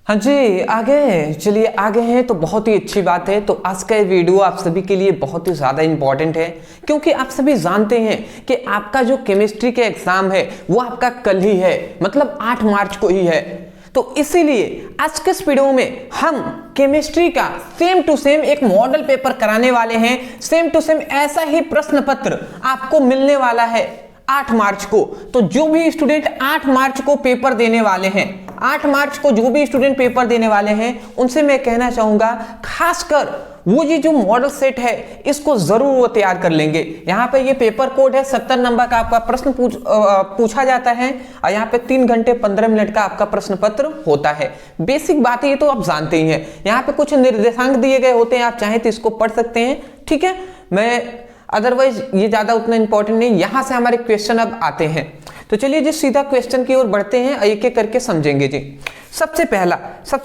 हाँ जी, आ गए। चलिए आगे हैं तो बहुत ही अच्छी बात है। तो आज का ये वीडियो आप सभी के लिए बहुत ही ज़्यादा इंपॉर्टेंट है, क्योंकि आप सभी जानते हैं कि आपका जो केमिस्ट्री के एग्जाम है वो आपका कल ही है, मतलब 8 मार्च को ही है। तो इसीलिए आज के इस वीडियो में हम केमिस्ट्री का सेम टू सेम एक मॉडल पेपर कराने वाले हैं। सेम टू सेम ऐसा ही प्रश्न पत्र आपको मिलने वाला है 8 मार्च को। तो जो भी स्टूडेंट 8 मार्च को पेपर देने वाले हैं, 8 मार्च को जो भी स्टूडेंट पेपर देने वाले हैं, उनसे मैं कहना चाहूंगा खासकर वो ये जो मॉडल सेट है इसको जरूर वो तैयार कर लेंगे। यहाँ पे ये पेपर कोड है, 70 नंबर का आपका प्रश्न पूछा जाता है और यहाँ पे 3 घंटे 15 मिनट का आपका प्रश्न पत्र होता है। बेसिक बातें ये तो आप जानते ही हैं। यहाँ पे कुछ निर्देशांक दिए गए होते हैं, आप चाहें तो इसको पढ़ सकते हैं, ठीक है। मैं अदरवाइज ये ज्यादा उतना इंपॉर्टेंट नहीं। यहां से हमारे क्वेश्चन अब आते हैं, तो चलिए जी सीधा क्वेश्चन की ओर बढ़ते हैं, एक एक करके समझेंगे जी। सबसे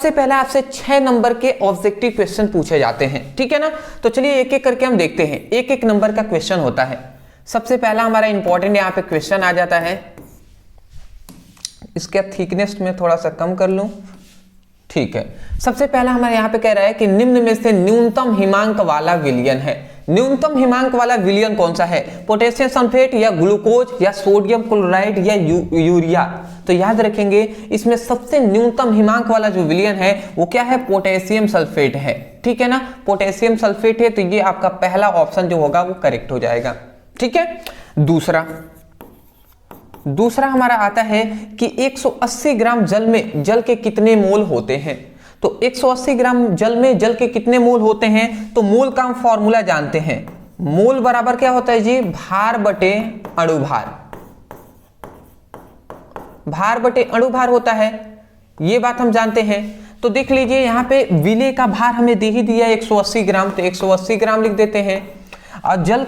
पहला आपसे 6 नंबर के ऑब्जेक्टिव क्वेश्चन पूछे जाते हैं, ठीक है ना। तो चलिए एक एक करके हम देखते हैं, एक एक नंबर का क्वेश्चन होता है। सबसे पहला हमारा इंपॉर्टेंट यहाँ पे क्वेश्चन आ जाता है, इसका थिकनेस में थोड़ा सा कम कर लूं, ठीक है। सबसे पहला हमारे यहाँ पे कह रहा है कि निम्न में से न्यूनतम हिमांक वाला विलयन है। न्यूनतम हिमांक वाला विलयन कौन सा है? पोटेशियम सल्फेट या ग्लूकोज या सोडियम क्लोराइड या यूरिया। तो याद रखेंगे इसमें सबसे न्यूनतम हिमांक वाला जो विलयन है वो क्या है? पोटेशियम सल्फेट है, ठीक है ना। पोटेशियम सल्फेट है, तो ये आपका पहला ऑप्शन जो होगा वो करेक्ट हो जाएगा, ठीक है। दूसरा हमारा आता है कि 180 ग्राम जल में जल के कितने मोल होते हैं? तो 180 ग्राम जल में जल के कितने मोल होते हैं? तो मोल का हम फॉर्मूला जानते हैं। मोल बराबर क्या होता है जी? भार बटे अणुभार। भार बटे अणुभार होता है, ये बात हम जानते हैं। तो देख लीजिए यहाँ पे विलेय का भार हमें दे ही दिया 180 ग्राम, तो 180 ग्राम लिख देते हैं। और जल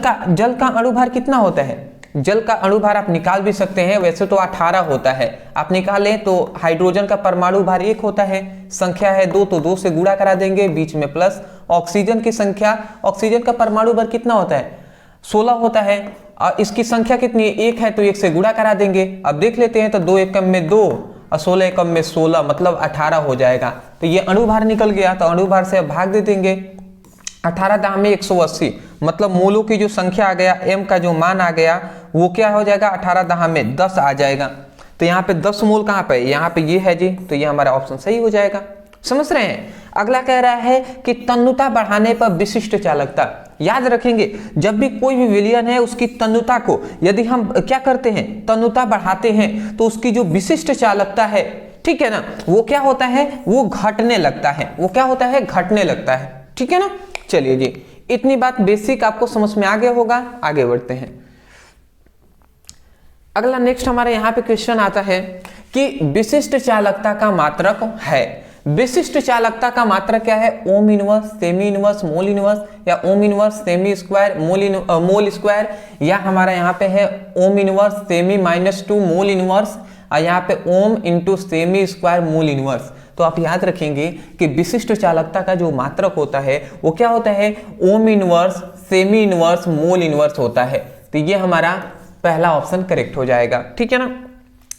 का अणुभार कितना होता है? जल का अणुभार आप निकाल भी सकते हैं, वैसे तो 18 होता है, आप निकालें तो हाइड्रोजन का परमाणु भार 1 होता है, संख्या है 2 तो 2 से गुणा करा देंगे, बीच में प्लस। ऑक्सीजन की संख्या, ऑक्सीजन का परमाणु भार कितना होता है? 16 होता है, और इसकी संख्या कितनी है? 1 है, तो 1 से गुणा करा देंगे। अब देख लेते हैं, तो 2 एकम में 2 और 16 एकम में 16, मतलब 18 हो जाएगा। तो ये अणुभार निकल गया, तो अणुभार से भाग दे देंगे। 18 दाम में 180, मतलब मोलों की जो संख्या आ गया, एम का जो मान आ गया वो क्या हो जाएगा? 18 दहा में 10 आ जाएगा। तो यहाँ पे 10 मोल कहाँ पे? यहाँ पे ये है जी, तो ये हमारा ऑप्शन सही हो जाएगा। समझ रहे हैं? अगला कह रहा है कि तन्यता बढ़ाने पर विशिष्ट चालकता। याद रखेंगे जब भी कोई भी विलयन है उसकी तन्यता को यदि हम क्या करते हैं? तन्यता बढ़ाते हैं, तो उसकी जो विशिष्ट चालकता है, ठीक है ना, वो क्या होता है? वो घटने लगता है। वो क्या होता है? घटने लगता है, ठीक है ना। चलिए जी, इतनी बात बेसिक आपको समझ में आ गया होगा। आगे बढ़ते हैं। अगला नेक्स्ट हमारे यहाँ पे क्वेश्चन आता है कि विशिष्ट चालकता का मात्रक है। विशिष्ट चालकता का मात्रक क्या है? Ohm inverse, cm inverse, mole inverse, या ohm inverse, cm square, mole square, या हमारा यहाँ पे है ohm inverse, cm -2 mole inverse, और यहाँ पे ohm into cm square mole inverse. तो आप याद रखेंगे कि विशिष्ट चालकता का जो मात्रक होता है वो क्या होता है? Ohm inverse, cm inverse, mole inverse होता है। तो ये हमारा पहला ऑप्शन करेक्ट हो जाएगा, ठीक है ना।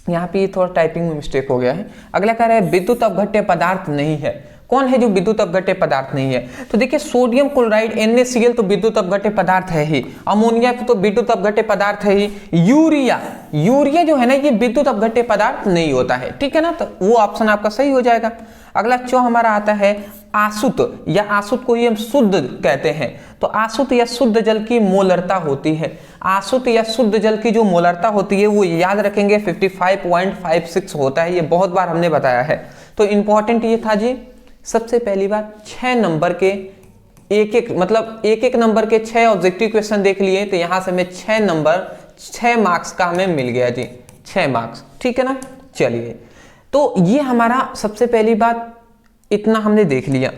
यहाँ पे ये थोड़ा टाइपिंग में मिस्टेक हो गया है। अगला कह रहा है विद्युत अपघट्य पदार्थ नहीं है। कौन है जो विद्युत अपघट्य पदार्थ नहीं है? तो देखिए सोडियम क्लोराइड NaCl तो विद्युत अपघट्य पदार्थ है ही, अमोनिया तो विद्युत अपघट्य पदार्थ है ही, यूरिया जो है ना ये विद्युत अपघट्य पदार्थ नहीं होता है, ठीक है ना। तो वो ऑप्शन आपका सही हो जाएगा। अगला जो हमारा आता है आसुत, या आसुत को ही हम शुद्ध कहते हैं। तो आसुत या शुद्ध जल की मोलरता होती है। आसुत या शुद्ध जल की जो मोलरता होती है वो याद रखेंगे 55.56 होता है। ये बहुत बार हमने बताया है। तो इंपॉर्टेंट ये था जी, सबसे पहली बात 6 नंबर के एक एक नंबर के 6 ऑब्जेक्टिव क्वेश्चन देख लिए, तो यहां से मैं 6 मार्क्स का हमें मिल गया जी, 6 मार्क्स, ठीक है ना। चलिए, तो ये हमारा सबसे पहली बात, इतना हमने देख लिया।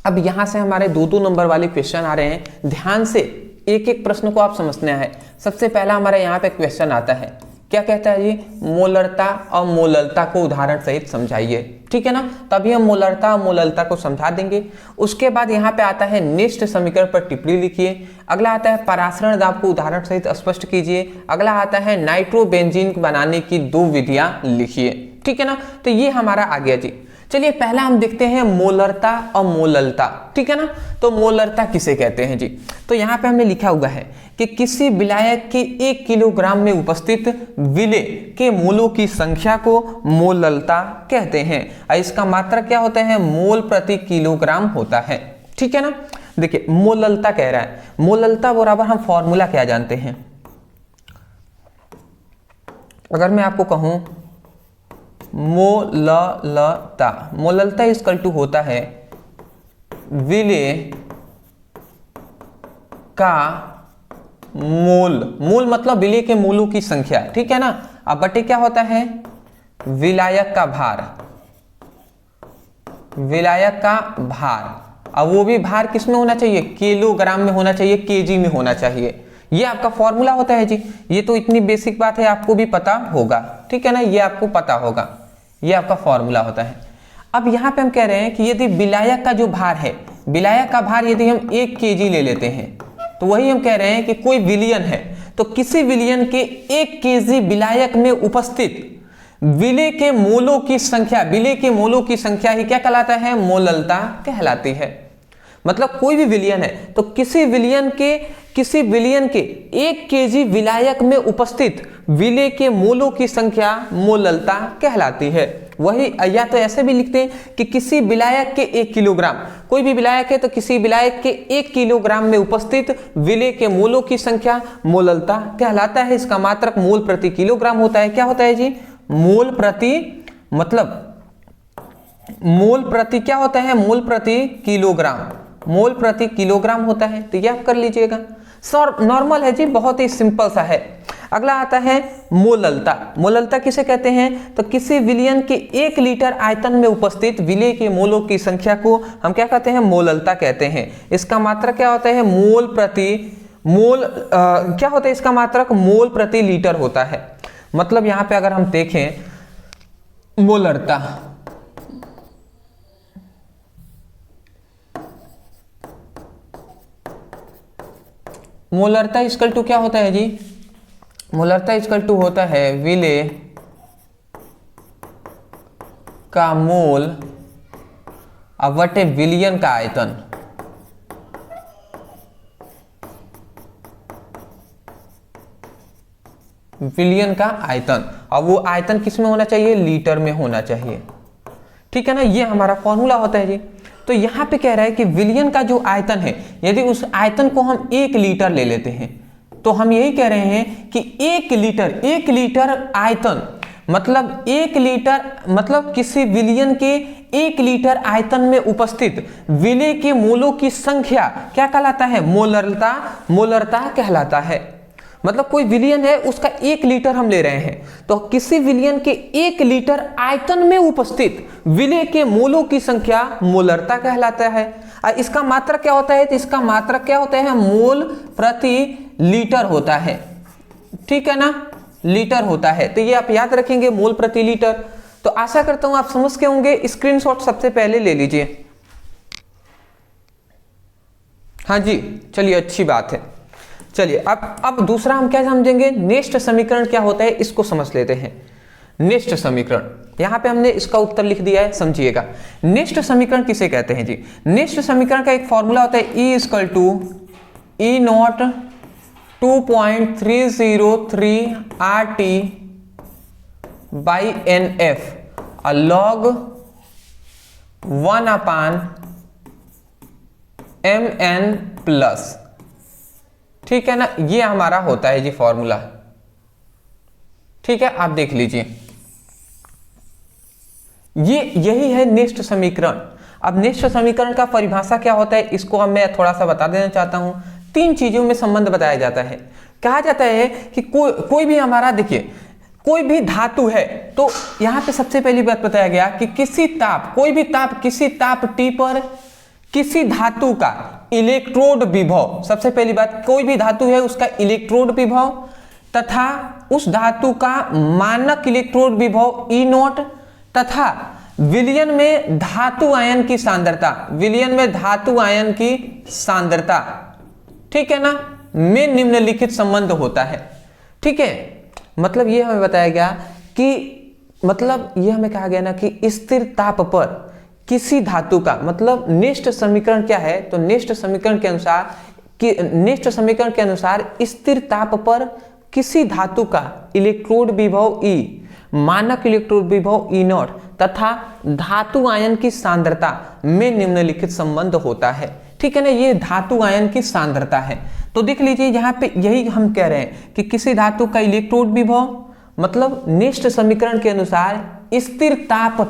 अब यहां से हमारे 2-2 नंबर वाले क्वेश्चन आ रहे हैं, ध्यान से एक एक प्रश्न को आप समझना है। सबसे पहला हमारा यहाँ पे क्वेश्चन आता है, क्या कहता है जी? मोलरता और मोललता को उदाहरण सहित समझाइए, ठीक है ना। तभी हम मोलरता और मोललता को समझा देंगे। उसके बाद यहाँ पे आता है नेक्स्ट समीकरण पर टिप्पणी लिखिए। अगला आता है परासरण दाब को उदाहरण सहित स्पष्ट कीजिए। अगला आता है नाइट्रोबेंजीन बनाने की 2 विधियां लिखिए, ठीक है ना। तो ये हमारा आ गया जी। चलिए पहला हम देखते हैं मोलरता और मोललता, ठीक है ना। तो मोलरता किसे कहते हैं जी, तो यहाँ पे हमने लिखा हुआ है कि किसी विलायक के 1 किलोग्राम में उपस्थित विलेय के मोलों की संख्या को मोललता कहते हैं। और इसका मात्रक क्या होता है, मोल प्रति किलोग्राम होता है, ठीक है ना। देखिए मोललता कह रहा है, मोललता बराबर हम फॉर्मूला क्या जानते हैं। अगर मैं आपको कहूं मोललता, मोललता इक्वल टू होता है विलेय का मोल, मोल मतलब विलेय के मोलों की संख्या, ठीक है ना। अब बटे क्या होता है, विलायक का भार, विलायक का भार। अब वो भी भार किस में होना चाहिए, किलोग्राम में होना चाहिए, केजी में होना चाहिए। ये आपका फॉर्मूला होता है जी। ये तो इतनी बेसिक बात है, आपको भी पता होगा, ठीक है ना, ये आपको पता होगा, ये आपका फॉर्मूला होता है। अब यहाँ पे हम कह रहे हैं कि यदि विलायक का जो भार है, विलायक का भार यदि हम 1 केजी ले लेते हैं, तो वही हम कह रहे हैं कि कोई विलियन है, तो किसी विलियन के 1 केजी विलायक में उपस्थित विलेय के मोलों की संख्या, विलेय के मोलों की संख्या ही क्या कहलाता है, मोललता कहलाती है। मतलब कोई भी विलियन है तो किसी विलियन के 1 केजी विलायक में उपस्थित विलेय के मोलों की संख्या मोललता कहलाती है। वही, या तो ऐसे भी लिखते हैं कि किसी विलायक के 1 किलोग्राम, कोई भी विलायक है तो किसी विलायक के 1 किलोग्राम में उपस्थित विलेय के मोलों की संख्या मोललता कहलाता है। इसका मात्रक मोल प्रति किलोग्राम होता है। क्या होता है जी, मोल प्रति, मतलब मोल प्रति क्या होता है, मोल प्रति किलोग्राम, मोल प्रति किलोग्राम होता है। तो ये आप कर लीजिएगा, नॉर्मल है जी, बहुत ही सिंपल सा है। अगला आता है मोललता। मोललता किसे कहते हैं, तो किसी विलियन के 1 लीटर आयतन में उपस्थित विलेय के मोलों की संख्या को हम क्या कहते हैं, मोललता कहते हैं। इसका मात्रक क्या होता है, मोल प्रति क्या होता है, इसका मात्रक मोल प्रति लीटर होता है। मतलब यहां पे अगर हम देखें मोलरता, मोलरता इक्वल टू क्या होता है जी, मोलरता इक्वल टू होता है विलेय का मोल बटे विलियन का आयतन। विलियन का आयतन, और वो आयतन किस में होना चाहिए, लीटर में होना चाहिए, ठीक है ना। ये हमारा फॉर्मूला होता है जी। तो यहाँ पे कह रहा है कि विलियन का जो आयतन है, यदि उस आयतन को हम 1 लीटर ले लेते हैं, तो हम यही कह रहे हैं कि 1 लीटर आयतन, मतलब 1 लीटर, मतलब किसी विलियन के 1 लीटर आयतन में उपस्थित विलेय के मोलों की संख्या क्या कहलाता है, मोलरता कहलाता है। मतलब कोई विलियन है, उसका 1 लीटर हम ले रहे हैं, तो किसी विलियन के 1 लीटर आयतन में उपस्थित विलेय के मोलों की संख्या मोलरता कहलाता है। और इसका मात्रक क्या होता है, तो इसका मात्रक क्या होता है, मोल प्रति लीटर होता है, ठीक है ना, लीटर होता है। तो ये आप याद रखेंगे, मोल प्रति लीटर। तो आशा करता हूं आप समझ के होंगे। स्क्रीनशॉट सबसे पहले ले लीजिए। हाँ जी, चलिए अच्छी बात है। चलिए अब दूसरा हम क्या समझेंगे, नेक्स्ट समीकरण क्या होता है, इसको समझ लेते हैं। नेक्स्ट समीकरण, यहां पे हमने इसका उत्तर लिख दिया है, समझिएगा। नेक्स्ट समीकरण किसे कहते हैं जी, नेक्स्ट समीकरण का एक फॉर्मूला होता है E equal to E naught 2.303 RT by NF log 1/mn plus, ठीक है ना। ये हमारा होता है जी फॉर्मूला, ठीक है, आप देख लीजिए। यही है नेक्स्ट समीकरण। अब नेक्स्ट समीकरण का परिभाषा क्या होता है, इसको अब मैं थोड़ा सा बता देना चाहता हूं। 3 चीजों में संबंध बताया जाता है। कहा जाता है कि कोई भी हमारा, देखिए कोई भी धातु है, तो यहां पे सबसे पहली बात बताया गया कि किसी ताप T पर किसी धातु का इलेक्ट्रोड विभव, सबसे पहली बात, कोई भी धातु है उसका इलेक्ट्रोड विभव तथा उस धातु का मानक इलेक्ट्रोड विभव E नॉट तथा विलयन में धातु आयन की सांद्रता, विलयन में धातु आयन की सांद्रता, ठीक है ना, में निम्नलिखित संबंध होता है, ठीक है। मतलब ये हमें बताया गया कि मतलब ये हमें कहा गया ना कि स्थिर ताप पर किसी धातु का, मतलब नेक्स्ट समीकरण क्या है, तो नेक्स्ट समीकरण के अनुसार स्थिर ताप पर किसी धातु का इलेक्ट्रोड विभव E, मानक इलेक्ट्रोड विभव E0 तथा धातु आयन की सांद्रता में निम्नलिखित संबंध होता है। ठीक है ना, ये धातु आयन की सांद्रता है। तो देख लीजिए यहाँ पे यही हम कह रहे हैं कि किसी धातु का इलेक्ट्रोड विभव, मतलब नेक्स्ट समीकरण के अनुसार स्थिर ताप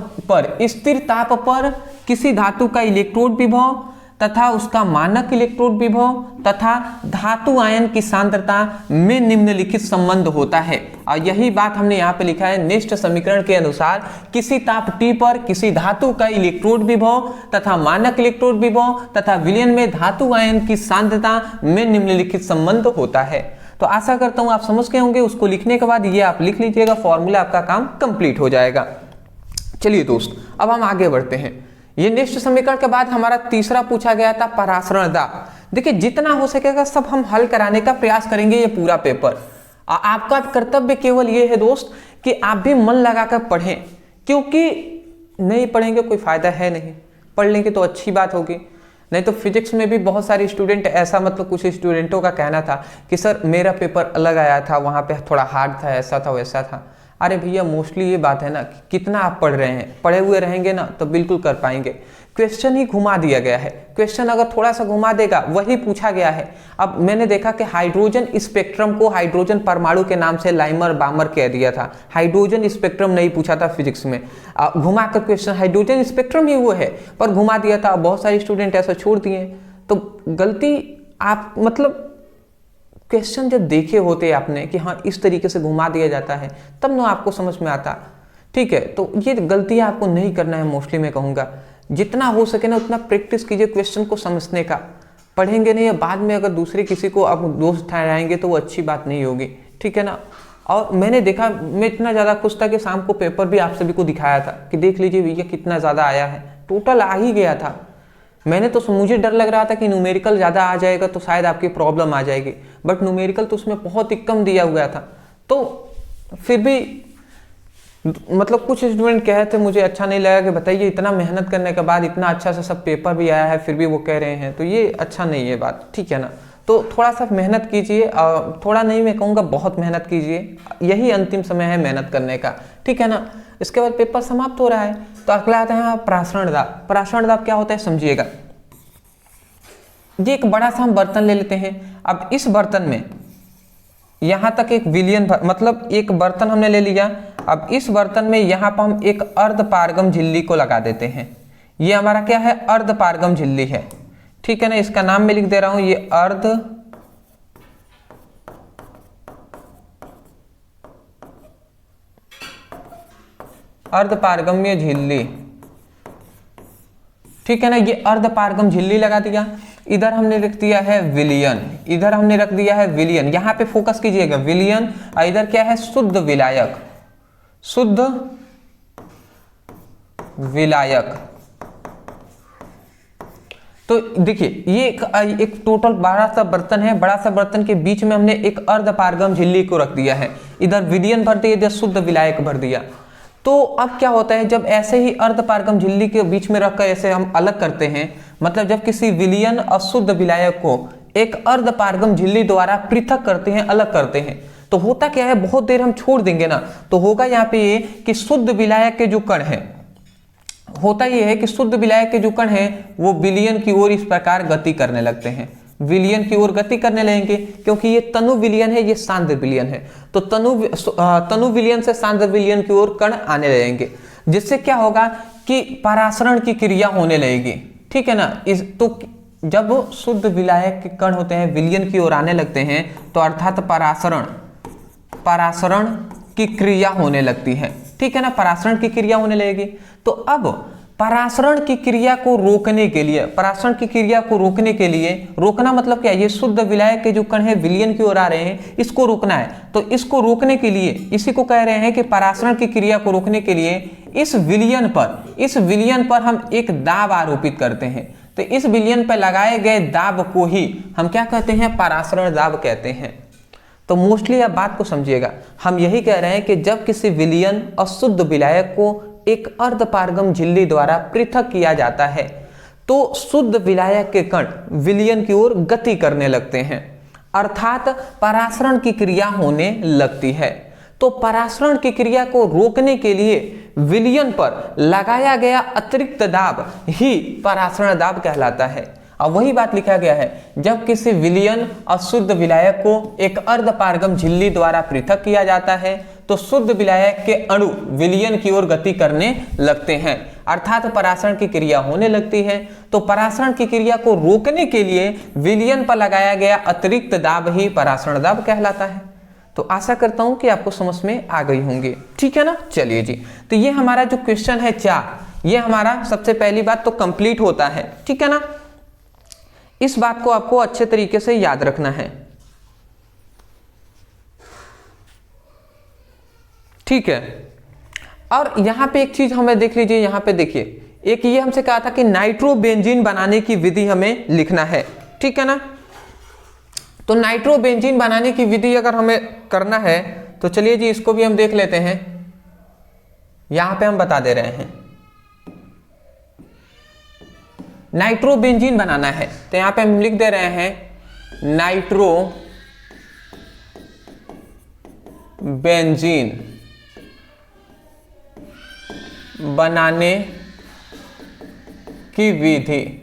पर किसी धातु का इलेक्ट्रोड विभव तथा उसका मानक इलेक्ट्रोड विभव तथा धातु आयन की सांद्रता में निम्नलिखित संबंध होता है। और यही बात हमने यहाँ पे लिखा है, नेक्स्ट समीकरण के अनुसार किसी ताप T पर किसी धातु का इलेक्ट्रोड विभव तथा मानक इलेक्ट्रोड विभव तथा विलयन में धातु आयन की सांद्रता में निम्नलिखित संबंध होता है। तो आशा करता हूं आप समझ गए होंगे। उसको लिखने के बाद ये आप लिख लीजिएगा, फॉर्मूला आपका काम कंप्लीट हो जाएगा। चलिए दोस्त, अब हम आगे बढ़ते हैं। ये नेक्स्ट समीकरण के बाद हमारा तीसरा पूछा गया था परासरण दाब। देखिए जितना हो सकेगा सब हम हल कराने का प्रयास करेंगे ये पूरा पेपर। आपका कर्तव्य केवल ये है दोस्त कि आप भी मन लगाकर पढ़ें, क्योंकि नहीं पढ़ेंगे कोई फायदा है नहीं, पढ़ लेंगे तो अच्छी बात होगी। नहीं तो फिजिक्स में भी बहुत सारे स्टूडेंट ऐसा, मतलब कुछ स्टूडेंटों का कहना था कि सर मेरा पेपर अलग आया था, वहाँ पे थोड़ा हार्ड था, ऐसा था वैसा था। अरे भैया मोस्टली ये बात है ना कि कितना आप पढ़ रहे हैं, पढ़े हुए रहेंगे ना तो बिल्कुल कर पाएंगे। क्वेश्चन ही घुमा दिया गया है, क्वेश्चन अगर थोड़ा सा घुमा देगा वही पूछा गया है। अब मैंने देखा कि हाइड्रोजन स्पेक्ट्रम को हाइड्रोजन परमाणु के नाम से लाइमर बामर कह दिया था, हाइड्रोजन स्पेक्ट्रम नहीं पूछा था फिजिक्स में। घुमा कर क्वेश्चन हाइड्रोजन स्पेक्ट्रम ही वो है पर घुमा दिया था। बहुत सारे स्टूडेंट ऐसा छोड़ दिए, तो गलती आप, मतलब क्वेश्चन जब देखे होते आपने कि हाँ इस तरीके से घुमा दिया जाता है तब ना आपको समझ में आता। ठीक है, तो ये गलतियां आपको नहीं करना है। मोस्टली मैं कहूँगा जितना हो सके ना उतना प्रैक्टिस कीजिए क्वेश्चन को समझने का। पढ़ेंगे नहीं या बाद में अगर दूसरे किसी को आप दोस्त ठहराएंगे तो वो अच्छी बात नहीं होगी। ठीक है ना। और मैंने देखा, मैं इतना ज़्यादा खुश था कि शाम को पेपर भी आप सभी को दिखाया था कि देख लीजिए भैया कितना ज़्यादा आया है, टोटल आ ही गया था। मैंने तो, मुझे डर लग रहा था कि न्यूमेरिकल ज़्यादा आ जाएगा तो शायद आपकी प्रॉब्लम आ जाएगी, बट न्यूमेरिकल तो उसमें बहुत ही कम दिया हुआ था। तो फिर भी मतलब कुछ स्टूडेंट कहे थे, मुझे अच्छा नहीं लगा कि बताइए इतना मेहनत करने के बाद इतना अच्छा सा सब पेपर भी आया है फिर भी वो कह रहे हैं, तो ये अच्छा नहीं है बात। ठीक है ना, तो थोड़ा सा मेहनत कीजिए, थोड़ा नहीं मैं कहूँगा बहुत मेहनत कीजिए, यही अंतिम समय है मेहनत करने का। ठीक है ना। इसके बाद पेपर समाप्त हो रहा है। तो अगला आता है परासरण दाब। परासरण दाब क्या होता है समझिएगा। ये एक बड़ा सा हम बर्तन ले लेते हैं। अब इस बर्तन में यहाँ तक एक विलियन, मतलब एक बर्तन हमने ले लिया। अब इस बर्तन में यहाँ पर हम एक अर्ध पारगम झिल्ली को लगा देते हैं। ये हमारा क्या है, अर्ध पारगम झिल्ली है। ठीक है ना, इसका नाम मैं लिख दे रहा हूं, ये अर्धपारगम्य झिल्ली। ठीक है ना, ये अर्धपारगम झिल्ली लगा दिया। इधर हमने रख दिया है विलयन, इधर हमने रख दिया है विलयन। यहां पे फोकस कीजिएगा, विलयन। और इधर क्या है, शुद्ध विलायक, शुद्ध विलायक। तो देखिए ये एक टोटल बड़ा सा बर्तन है। बड़ा सा बर्तन के बीच में हमने एक अर्धपारगम झिल्ली को रख दिया है। इधर विलयन भर दिया, इधर शुद्ध विलायक भर दिया। तो अब क्या होता है, जब ऐसे ही अर्धपारगम झिल्ली के बीच में रखकर ऐसे हम अलग करते हैं, मतलब जब किसी विलयन और शुद्ध विलायक को एक अर्धपारगम झिल्ली द्वारा पृथक करते हैं, अलग करते हैं, तो होता क्या है, बहुत देर हम छोड़ देंगे ना तो होगा यहाँ पे ये कि शुद्ध विलायक के जो कण है, होता यह है कि शुद्ध विलायक के जो कण है वो विलयन की ओर इस प्रकार गति करने लगते हैं, विलयन की ओर गति करने लगेंगे। क्योंकि ये तनु विलयन है, ये सांद्र विलयन है, तो तनु विलयन से सांद्र विलयन की ओर कण आने लगेंगे, जिससे क्या होगा कि परासरण की क्रिया होने लगेगी। ठीक है ना। तो जब शुद्ध विलायक के कण होते हैं विलयन की ओर आने लगते हैं तो अर्थात परासरण की क्रिया होने लगती है। ठीक है ना, परासरण की क्रिया होने लगेगी। तो अब परासरण की क्रिया को रोकने के लिए, परासरण की क्रिया को रोकने के लिए, रोकना मतलब क्या, ये शुद्ध विलायक के जो कण है विलयन की ओर आ रहे हैं, इसको रोकना है। तो इसको रोकने के लिए, इसी को कह रहे हैं कि परासरण की क्रिया को रोकने के लिए इस विलयन पर हम एक दाब आरोपित करते हैं। तो इस विलयन पर लगाए गए दाब को ही हम क्या कहते हैं, परासरण दाब कहते हैं। तो मोस्टली आप बात को समझिएगा, हम यही कह रहे हैं कि जब किसी विलयन और शुद्ध विलायक को एक अर्धपारगम झिल्ली द्वारा पृथक किया जाता है तो शुद्ध विलायक के कण विलयन की ओर गति करने लगते हैं, अर्थात परासरण की क्रिया होने लगती है। तो परासरण की क्रिया को रोकने के लिए विलयन पर लगाया गया अतिरिक्त दाब ही परासरण दाब कहलाता है। अब वही बात लिखा गया है, जब किसी विलयन और शुद्ध विलायक को एक अर्धपारगम झिल्ली द्वारा पृथक किया जाता है तो शुद्ध विलायक के अणु विलयन की ओर गति करने लगते हैं, अर्थात परासरण की क्रिया होने लगती है। तो परासरण की क्रिया को रोकने के लिए विलयन पर लगाया गया अतिरिक्त दाब ही परासरण दाब कहलाता है। तो आशा करता हूं कि आपको समझ में आ गई होंगी, ठीक है ना। चलिए जी, तो ये हमारा जो क्वेश्चन है 4, ये हमारा सबसे पहली बात तो कंप्लीट होता है, ठीक है ना। इस बात को आपको अच्छे तरीके से याद रखना है, ठीक है। और यहां पे एक चीज हमें देख लीजिए, यहां पे देखिए, एक ये हमसे कहा था कि नाइट्रोबेंजीन बनाने की विधि हमें लिखना है, ठीक है ना। तो नाइट्रोबेंजीन बनाने की विधि अगर हमें करना है तो चलिए जी इसको भी हम देख लेते हैं। यहां पे हम बता दे रहे हैं नाइट्रोबेंजीन बनाना है, तो यहां पे हम लिख दे रहे हैं नाइट्रोबेंजीन बनाने की विधि।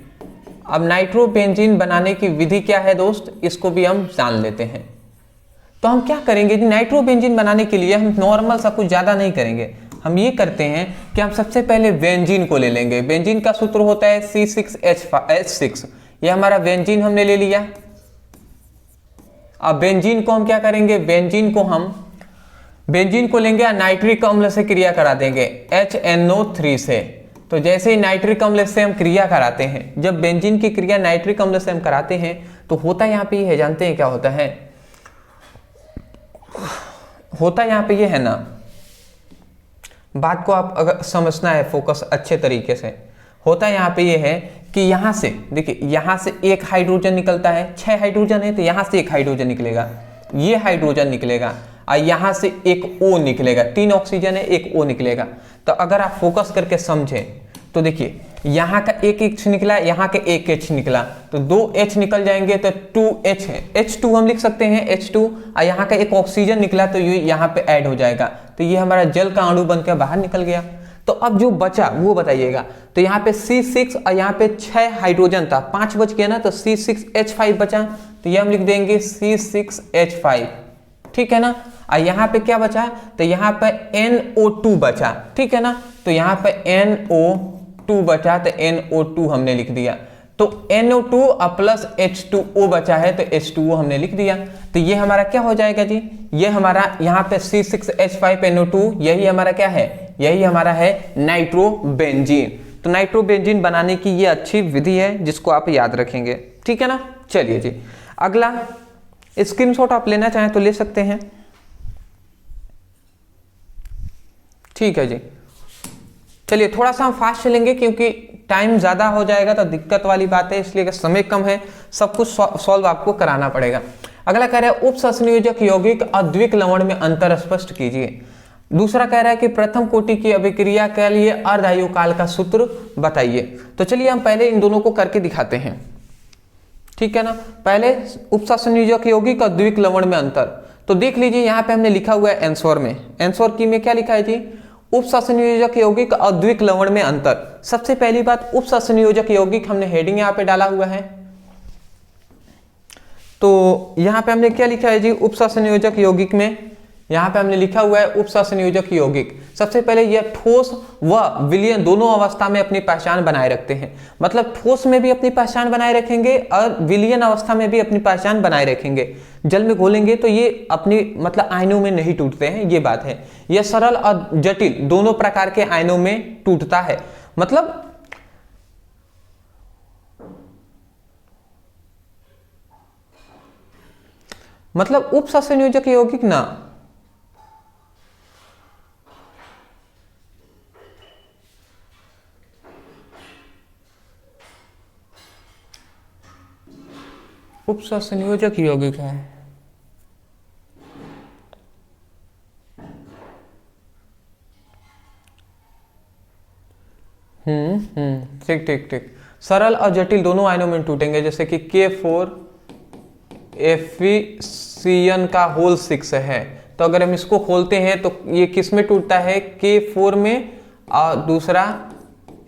अब नाइट्रोबेंजीन बनाने की विधि क्या है दोस्त, इसको भी हम जान लेते हैं। तो हम क्या करेंगे, नाइट्रोबेंजीन बनाने के लिए हम नॉर्मल सा कुछ ज़्यादा नहीं करेंगे, हम ये करते हैं कि हम सबसे पहले बेंजीन को ले लेंगे। बेंजीन का सूत्र होता है C6H6, ये हमारा बेंजीन हमने ले लिया। अब बेंजीन को हम क्या करेंगे, बेंजीन को लेंगे और नाइट्रिक अम्ल से क्रिया करा देंगे HNO3 से। तो जैसे ही नाइट्रिक अम्ल से हम क्रिया कराते हैं, जब बेंजीन की क्रिया नाइट्रिक अम्ल से हम कराते हैं तो होता यहाँ पे ये है, जानते हैं क्या होता है, होता यहाँ पे ये है ना, बात को आप अगर समझना है फोकस अच्छे तरीके से, होता यहाँ पे ये है कि यहाँ से देखिए, यहाँ से एक हाइड्रोजन निकलता है, 6 हाइड्रोजन है तो यहाँ से एक हाइड्रोजन निकलेगा, ये हाइड्रोजन निकलेगा और यहाँ से एक O निकलेगा, 3 ऑक्सीजन है, एक O निकलेगा। तो अगर आप फोकस करके समझें तो देखिए यहाँ का एक H निकला, यहाँ के एक H निकला, तो 2 H निकल जाएंगे तो 2H है, H2 हम लिख सकते हैं H2, और यहाँ का एक ऑक्सीजन निकला तो ये यहाँ पे ऐड हो जाएगा, तो ये हमारा जल का अणु बनकर बाहर निकल गया। तो अब जो बचा वो बताइएगा, तो यहाँ पे C6 और यहाँ पे 6 हाइड्रोजन था, 5 बच गया ना, तो C6H5 बचा, तो ये हम लिख देंगे C6H5, ठीक है ना। और यहाँ पे क्या बचा, तो यहाँ पे NO2 बचा, ठीक है ना, तो यहाँ पे NO2 बचा, तो NO2 हमने लिख दिया। तो NO2 प्लस H2O बचा है तो H2O हमने लिख दिया। तो ये हमारा क्या हो जाएगा जी, ये हमारा यहाँ पे C6H5NO2, यही हमारा क्या है, यही हमारा है नाइट्रोबेंजीन। तो नाइट्रोबेंजीन बनाने की ये अच्छी विधि है जिसको आप याद रखेंगे, ठीक है ना। चलिए जी, अगला स्क्रीनशॉट आप लेना चाहें तो ले सकते हैं, ठीक है जी। चलिए थोड़ा सा हम फास्ट चलेंगे क्योंकि टाइम ज़्यादा हो जाएगा तो दिक्कत वाली बात है, इसलिए समय कम है, सब कुछ सॉल्व आपको कराना पड़ेगा। अगला कह रहा है उप संयोजक यौगिक अद्विक लवण में अंतर स्पष्ट कीजिए। दूसरा कह रहा है कि प्रथम कोटि की अभिक्रिया के लिए अर्धायु काल का सूत्र बताइए। तो चलिए हम पहले इन दोनों को करके दिखाते हैं, ठीक है ना। पहले उप संयोजक यौगिक अद्विक लवण में अंतर, तो देख लीजिए यहाँ पे हमने लिखा हुआ है आंसर में, आंसर की में क्या लिखा है जी, उप संयोजक यौगिक अद्विक लवण में अंतर। सबसे पहली बात, उप संयोजक यौगिक हमने हेडिंग यहाँ पे डाला हुआ है, तो यहाँ पे हमने क्या लिखा है जी, उप संयोजक यौगिक में यहाँ पे हमने लिखा हुआ है उप संयोजक यौगिक। सबसे पहले यह ठोस व विलयन दोनों अवस्था में अपनी पहचान बनाए रखते हैं, मतलब ठोस में भी अपनी पहचान बनाए रखेंगे और विलयन अवस्था में भी अपनी पहचान बनाए रखेंगे। जल में घोलेंगे तो ये अपनी मतलब आयनों में नहीं टूटते हैं, ये बात है। यह सरल और जटिल दोनों प्रकार के आयनों में टूटता है, मतलब उप संयोजक यौगिक ना उप संयोजक यौगिक है, ठीक ठीक ठीक। सरल और जटिल दोनों आयनों में टूटेंगे, जैसे कि K4 FeCN का होल 6 है, तो अगर हम इसको खोलते हैं तो ये किस में टूटता है, K4 में, और दूसरा